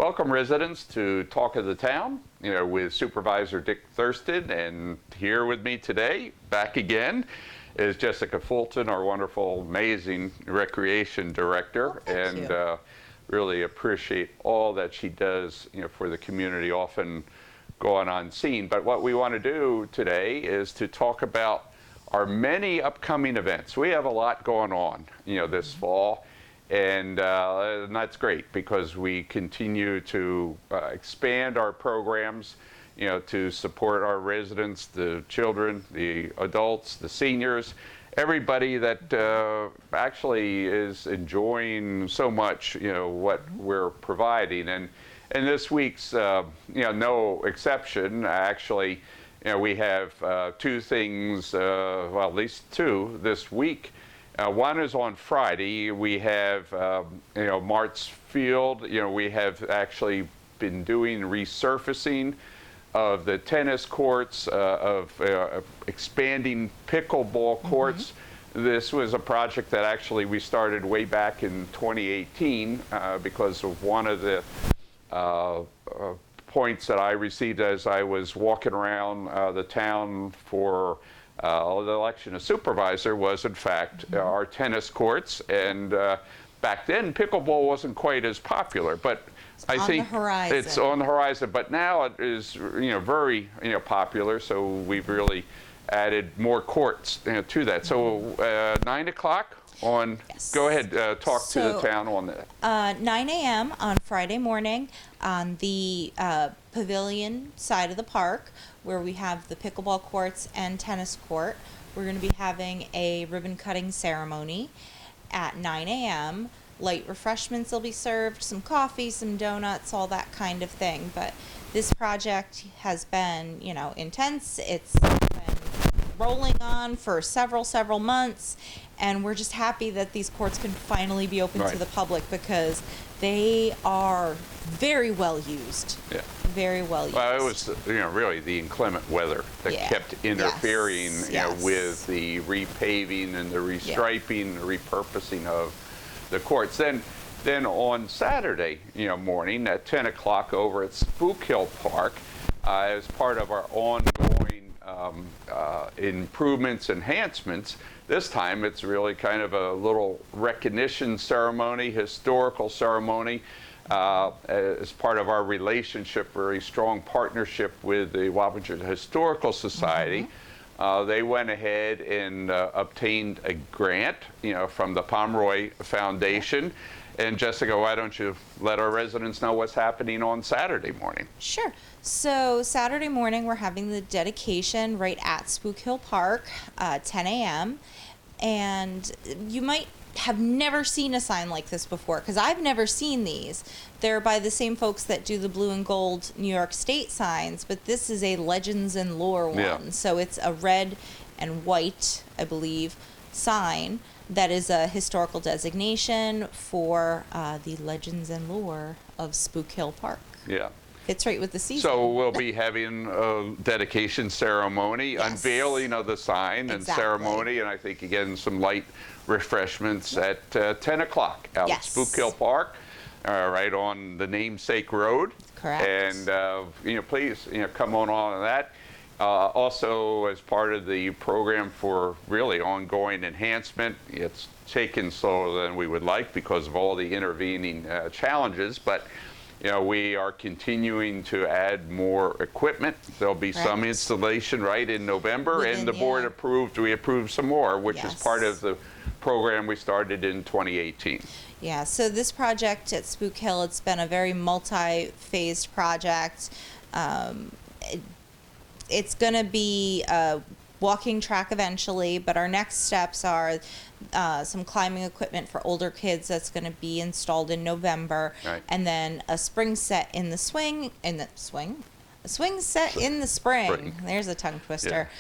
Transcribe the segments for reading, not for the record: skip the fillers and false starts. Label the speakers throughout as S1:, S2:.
S1: Welcome residents to Talk of the Town, with Supervisor Dick Thurston, and here with me today, back again, is Jessica Fulton, our wonderful, amazing Recreation Director, really appreciate all that she does, for the community, often going unseen. But what we want to do today is to talk about our many upcoming events. We have a lot going on, this fall. And that's great because we continue to expand our programs, to support our residents, the children, the adults, the seniors, everybody that actually is enjoying so much, what we're providing. And this week's, no exception. Actually, we have two things, well, at least two this week. One is on Friday. We have, Mart's Field. We have actually been doing resurfacing of the tennis courts, of expanding pickleball courts. This was a project that actually we started way back in 2018 because of one of the points that I received as I was walking around the town for the election of supervisor was, in fact, our tennis courts. And back then, pickleball wasn't quite as popular, but I think it's on the horizon. But now it is, very, popular. So we've really added more courts, to that. So 9 o'clock on. Yes. Go ahead, talk to the town on that.
S2: 9 a.m. on Friday morning on the pavilion side of the park, where we have the pickleball courts and tennis court. We're going to be having a ribbon cutting ceremony at 9 a.m. Light refreshments will be served, some coffee, some donuts, all that kind of thing. But this project has been, intense. It's been rolling on for several months, and we're just happy that these courts can finally be open to the public because they are very well used. Yeah. Very well used.
S1: Well, it was, really the inclement weather that kept interfering, with the repaving and the restriping, the repurposing of the courts. Then on Saturday, morning at 10 o'clock over at Spook Hill Park, as part of our ongoing improvements, enhancements. This time it's really kind of a little recognition ceremony, historical ceremony, as part of our relationship, very strong partnership with the Wappinger Historical Society. They went ahead and obtained a grant, from the Pomeroy Foundation. And Jessica, why don't you let our residents know what's happening on Saturday morning?
S2: Sure. So Saturday morning, we're having the dedication right at Spook Hill Park, 10 a.m. And you might have never seen a sign like this before, because I've never seen these. They're by the same folks that do the blue and gold New York State signs, but this is a Legends and Lore one. Yeah. So it's a red and white, I believe, sign that is a historical designation for the Legends and Lore of Spook Hill Park.
S1: Yeah.
S2: Fits right with the season.
S1: So we'll be having a dedication ceremony, unveiling of the sign and ceremony, and I think, again, some light refreshments at 10 o'clock out at Spook Hill Park, right on the namesake road.
S2: Correct.
S1: And, please, come on that. Also, as part of the program for really ongoing enhancement, it's taken slower than we would like because of all the intervening challenges, but we are continuing to add more equipment. There'll be some installation in November, and the board we approved some more, which is part of the program we started in 2018.
S2: Yeah, so this project at Spook Hill, it's been a very multi-phased project. It's going to be a walking track eventually, but our next steps are some climbing equipment for older kids that's going to be installed in November, and then a spring set in the swing, a swing set in the spring. There's a tongue twister.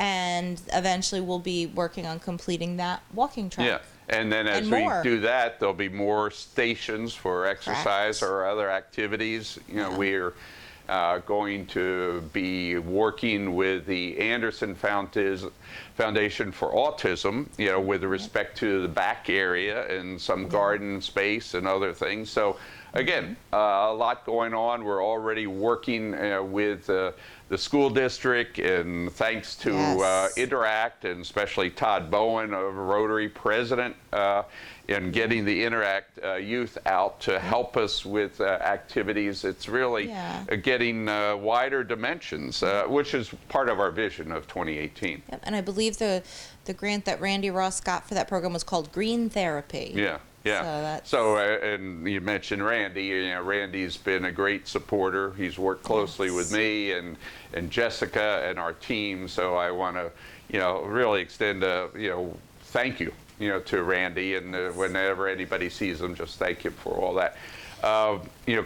S2: And eventually we'll be working on completing that walking track.
S1: Yeah, and then as we do that, there'll be more stations for exercise or other activities. We're going to be working with the Anderson Foundation for Autism, with respect to the back area and some garden space and other things. So again, a lot going on. We're already working with the school district, and thanks to Interact, and especially Todd Bowen, of Rotary president, in getting the Interact youth out to help us with activities. It's really getting wider dimensions, which is part of our vision of 2018.
S2: Yep. And I believe the grant that Randy Ross got for that program was called Green Therapy.
S1: Yeah. Yeah. So, and you mentioned Randy. You know, Randy's been a great supporter. He's worked closely with me and Jessica and our team. So I want to, really extend a, thank you, to Randy. And whenever anybody sees him, just thank him for all that.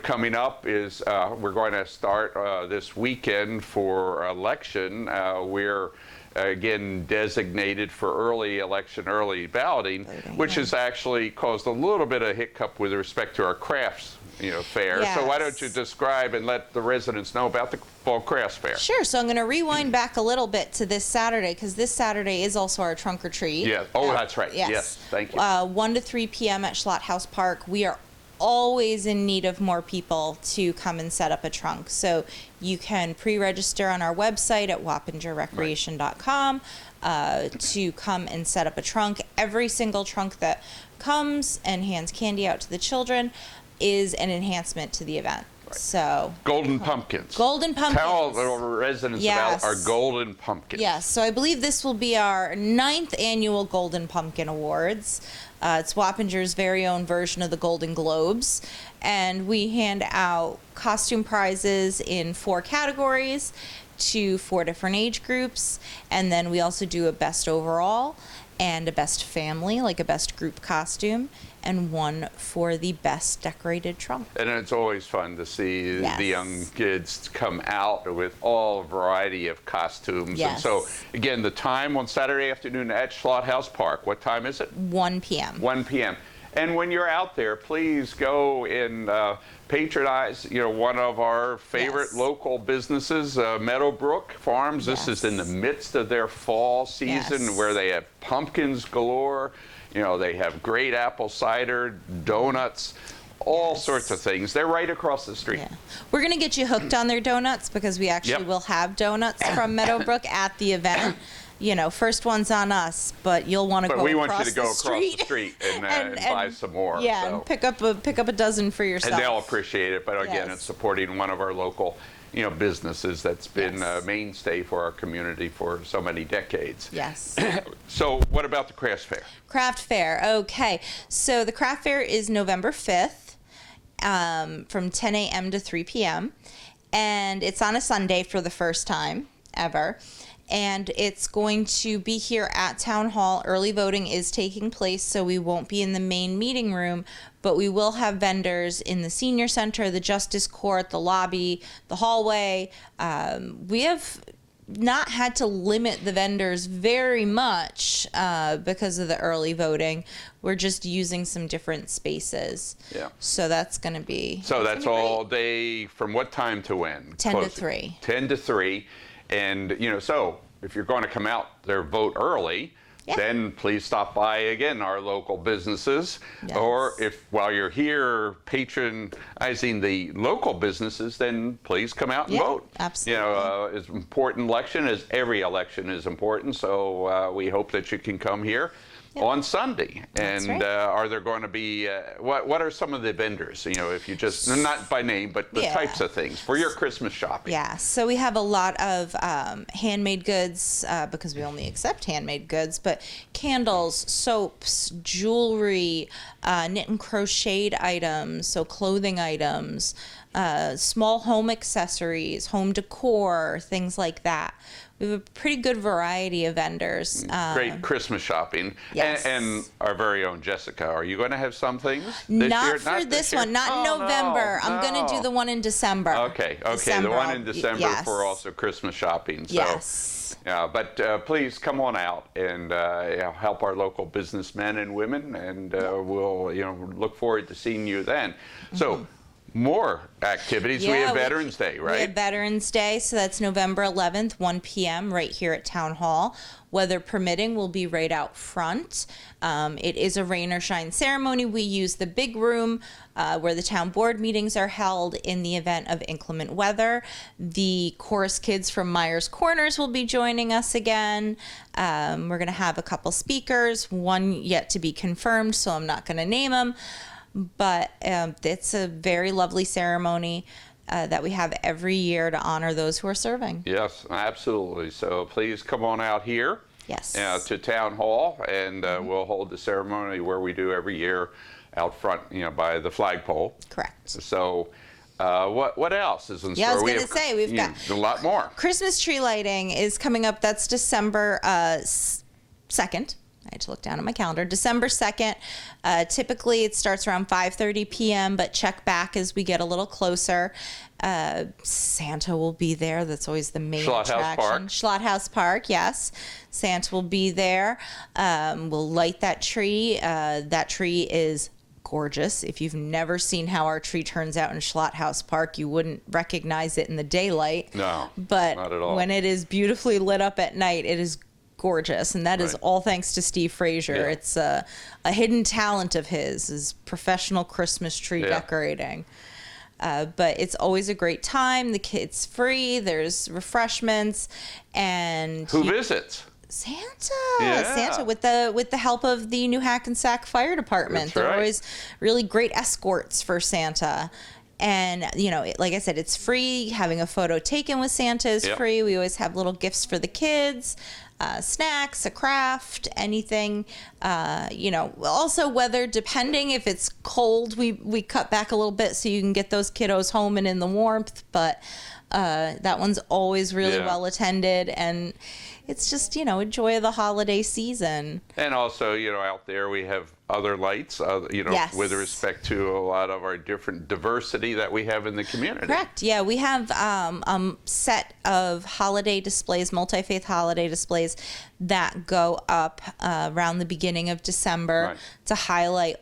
S1: Coming up is we're going to start this weekend for election. We're again designated for early balloting, which has actually caused a little bit of hiccup with respect to our crafts fair. So why don't you describe and let the residents know about the Fall Crafts Fair?
S2: Sure. So I'm going to rewind back a little bit to this Saturday, because this Saturday is also our trunk or treat.
S1: Yeah. Oh, that's right. Yes. Thank you.
S2: 1 to 3 p.m. at Schlott House Park. We are always in need of more people to come and set up a trunk. So you can pre-register on our website at wappingerrecreation.com to come and set up a trunk. Every single trunk that comes and hands candy out to the children is an enhancement to the event. So
S1: golden pumpkins.
S2: Golden pumpkins.
S1: Tell the residents about our golden pumpkins.
S2: Yes. So I believe this will be our 9th annual Golden Pumpkin Awards. It's Wappinger's very own version of the Golden Globes. And we hand out costume prizes in 4 categories to 4 different age groups. And then we also do a best overall and a best family, like a best group costume, and one for the best decorated trunk.
S1: And it's always fun to see the young kids come out with all variety of costumes. And so, again, the time on Saturday afternoon at Schlott House Park. What time is it?
S2: 1 p.m.
S1: 1 p.m. And when you're out there, please go and patronize, one of our favorite local businesses, Meadowbrook Farms. This is in the midst of their fall season where they have pumpkins galore. They have great apple cider, donuts, all sorts of things. They're right across the street.
S2: Yeah. We're going to get you hooked on their donuts, because we actually will have donuts from Meadowbrook at the event. First one's on us, but you'll want to go across the street. But we want you to go across the street
S1: and buy some more.
S2: Yeah, and pick up a dozen for yourself.
S1: And they'll appreciate it. But again, it's supporting one of our local businesses that's been a mainstay for our community for so many decades.
S2: Yes.
S1: So what about the craft fair?
S2: Craft fair. Okay. So the craft fair is November 5th from 10 a.m. to 3 p.m. And it's on a Sunday for the first time ever. And it's going to be here at Town Hall. Early voting is taking place, so we won't be in the main meeting room, but we will have vendors in the senior center, the justice court, the lobby, the hallway. We have not had to limit the vendors very much because of the early voting. We're just using some different spaces.
S1: Yeah.
S2: So that's going to be.
S1: So that's all day from what time to when?
S2: 10 to 3.
S1: 10 to 3. And, so if you're going to come out there, vote early, then please stop by, again, our local businesses. Or if while you're here patronizing the local businesses, then please come out and vote.
S2: Absolutely.
S1: It's an important election, as every election is important. So we hope that you can come here on Sunday. And are there going to be, what are some of the vendors, if you just, not by name, but the types of things for your Christmas shopping?
S2: Yeah, so we have a lot of handmade goods, because we only accept handmade goods, but candles, soaps, jewelry, knit and crocheted items, so clothing items, small home accessories, home decor, things like that. We have a pretty good variety of vendors.
S1: Great Christmas shopping.
S2: Yes.
S1: And our very own Jessica, are you going to have some things this
S2: not
S1: year?
S2: For this one, not in November. I'm going to do the one in December.
S1: Okay, the one in December for also Christmas shopping. So, yeah, but please come on out and help our local businessmen and women, and we'll look forward to seeing you then. So more activities. We
S2: Yeah,
S1: have Veterans Day,
S2: We have
S1: right?
S2: Veterans Day, so that's November 11th, 1 p.m. right here at Town Hall. Weather permitting, we'll be right out front. It is a rain or shine ceremony. We use the big room where the town board meetings are held in the event of inclement weather. The chorus kids from Myers Corners will be joining us again. We're going to have a couple speakers, one yet to be confirmed, so I'm not going to name them. But it's a very lovely ceremony that we have every year to honor those who are serving.
S1: Yes, absolutely. So please come on out here.
S2: Yes.
S1: To Town Hall, and we'll hold the ceremony where we do every year out front, by the flagpole.
S2: Correct.
S1: So what else is in store?
S2: Yeah, I was
S1: We
S2: going to
S1: have,
S2: say, we've got
S1: a lot more.
S2: Christmas tree lighting is coming up. That's December 2nd. I had to look down at my calendar. December 2nd. Typically, it starts around 5:30 p.m., but check back as we get a little closer. Santa will be there. That's always the main attraction.
S1: Park.
S2: Schlothouse Park, yes. Santa will be there. We'll light that tree. That tree is gorgeous. If you've never seen how our tree turns out in Schlothouse Park, you wouldn't recognize it in the daylight.
S1: No,
S2: but
S1: not at all.
S2: When it is beautifully lit up at night, it is gorgeous, and that is
S1: Right.
S2: all thanks to Steve Frazier.
S1: Yeah.
S2: It's a hidden talent of his professional Christmas tree
S1: Yeah.
S2: decorating. But it's always a great time. The kids free. There's refreshments, and
S1: Who visits?
S2: Santa,
S1: Yeah.
S2: Santa, with the help of the New Hackensack Fire Department.
S1: That's
S2: They're
S1: right.
S2: always really great escorts for Santa. And, like I said, it's free. Having a photo taken with Santa is
S1: Yep.
S2: free. We always have little gifts for the kids, snacks, a craft, anything. Also weather, depending if it's cold, we cut back a little bit so you can get those kiddos home and in the warmth. But that one's always really
S1: Yeah.
S2: well attended. And it's just, a joy of the holiday season.
S1: And also, out there we have other lights,
S2: Yes.
S1: with respect to a lot of our different diversity that we have in the community.
S2: Correct. Yeah, we have a set of holiday displays, multi-faith holiday displays that go up around the beginning of December
S1: Right.
S2: to highlight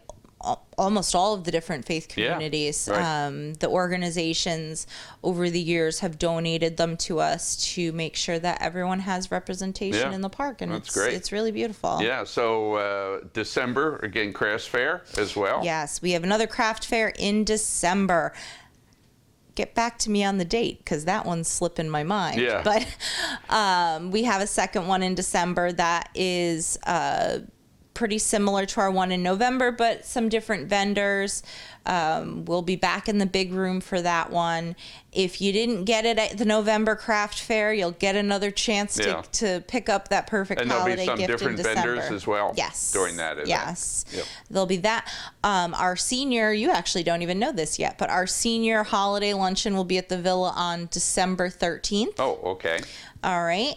S2: almost all of the different faith communities.
S1: Yeah,
S2: The organizations over the years have donated them to us to make sure that everyone has representation
S1: Yeah,
S2: in the park, and
S1: that's great.
S2: it's really beautiful.
S1: Yeah, so December, again, crafts fair as well.
S2: Yes, we have another craft fair in December. Get back to me on the date, because that one's slipping my mind.
S1: Yeah.
S2: But we have a second one in December that is pretty similar to our one in November, but some different vendors. We'll be back in the big room for that one. If you didn't get it at the November craft fair, you'll get another chance
S1: Yeah.
S2: to pick up that perfect
S1: And there'll be
S2: holiday
S1: some
S2: gift
S1: different
S2: in December.
S1: vendors as well.
S2: Yes.
S1: During that event.
S2: Yes.
S1: Yep.
S2: There'll be that. Our senior, you actually don't even know this yet, but our senior holiday luncheon will be at the Villa on December 13th.
S1: Oh, okay.
S2: All right.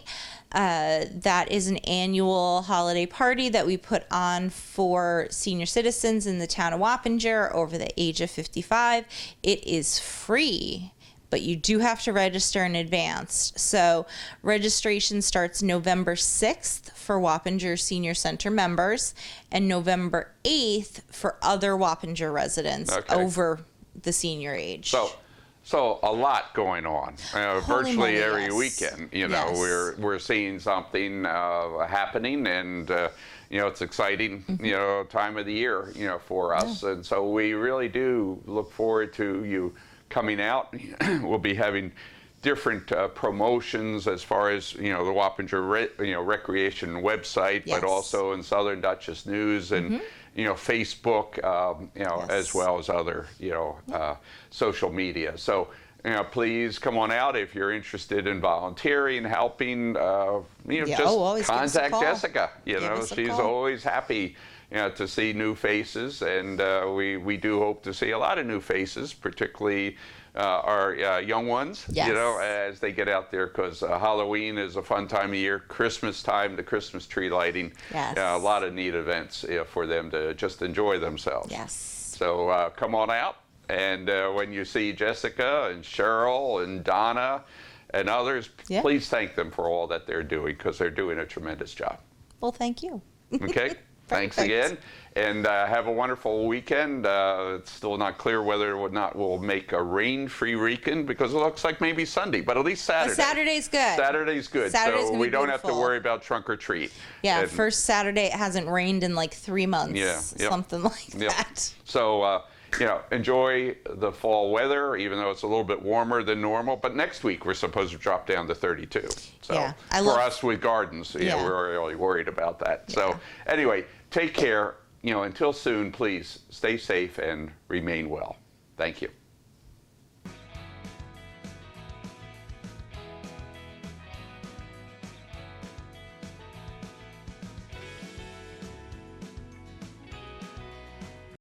S2: That is an annual holiday party that we put on for senior citizens in the town of Wappinger over the age of 55. It is free, but you do have to register in advance. So registration starts November 6th for Wappinger Senior Center members and November 8th for other Wappinger residents
S1: Okay.
S2: over the senior age.
S1: So a lot going on.
S2: Holy
S1: Virtually
S2: moly,
S1: every
S2: yes.
S1: weekend,
S2: Yes.
S1: we're seeing something happening, and it's exciting, time of the year, for us, and so we really do look forward to you coming out. We'll be having different promotions as far as the Wappinger Recreation website,
S2: Yes.
S1: but also in Southern Dutchess News and Facebook,
S2: Yes.
S1: as well as other social media. So please come on out if you're interested in volunteering, helping. Just
S2: always give us a
S1: contact
S2: call.
S1: Jessica.
S2: Give us a
S1: She's
S2: call.
S1: always happy. To see new faces, and we do hope to see a lot of new faces, particularly our young ones,
S2: Yes.
S1: as they get out there, because Halloween is a fun time of year, Christmas time, the Christmas tree lighting,
S2: Yes.
S1: a lot of neat events for them to just enjoy themselves.
S2: Yes.
S1: So come on out, and when you see Jessica and Cheryl and Donna and others,
S2: Yeah.
S1: please thank them for all that they're doing, because they're doing a tremendous job.
S2: Well, thank you.
S1: Okay? Thanks
S2: Perfect.
S1: again. And have a wonderful weekend. It's still not clear whether or not we'll make a rain-free weekend because it looks like maybe Sunday, but at least Saturday.
S2: Saturday's good.
S1: Saturday's good,
S2: Saturday's
S1: so
S2: gonna
S1: we
S2: be
S1: don't have to
S2: beautiful.
S1: worry about trunk or treat.
S2: Yeah,
S1: And-
S2: first Saturday it hasn't rained in like 3 months.
S1: Yeah, yep.
S2: Something like
S1: Yep.
S2: that.
S1: So, enjoy the fall weather, even though it's a little bit warmer than normal. But next week, we're supposed to drop down to 32. So,
S2: Yeah,
S1: for us with gardens,
S2: Yeah.
S1: we're really worried about that. So, anyway, take care. Until soon, please stay safe and remain well. Thank you.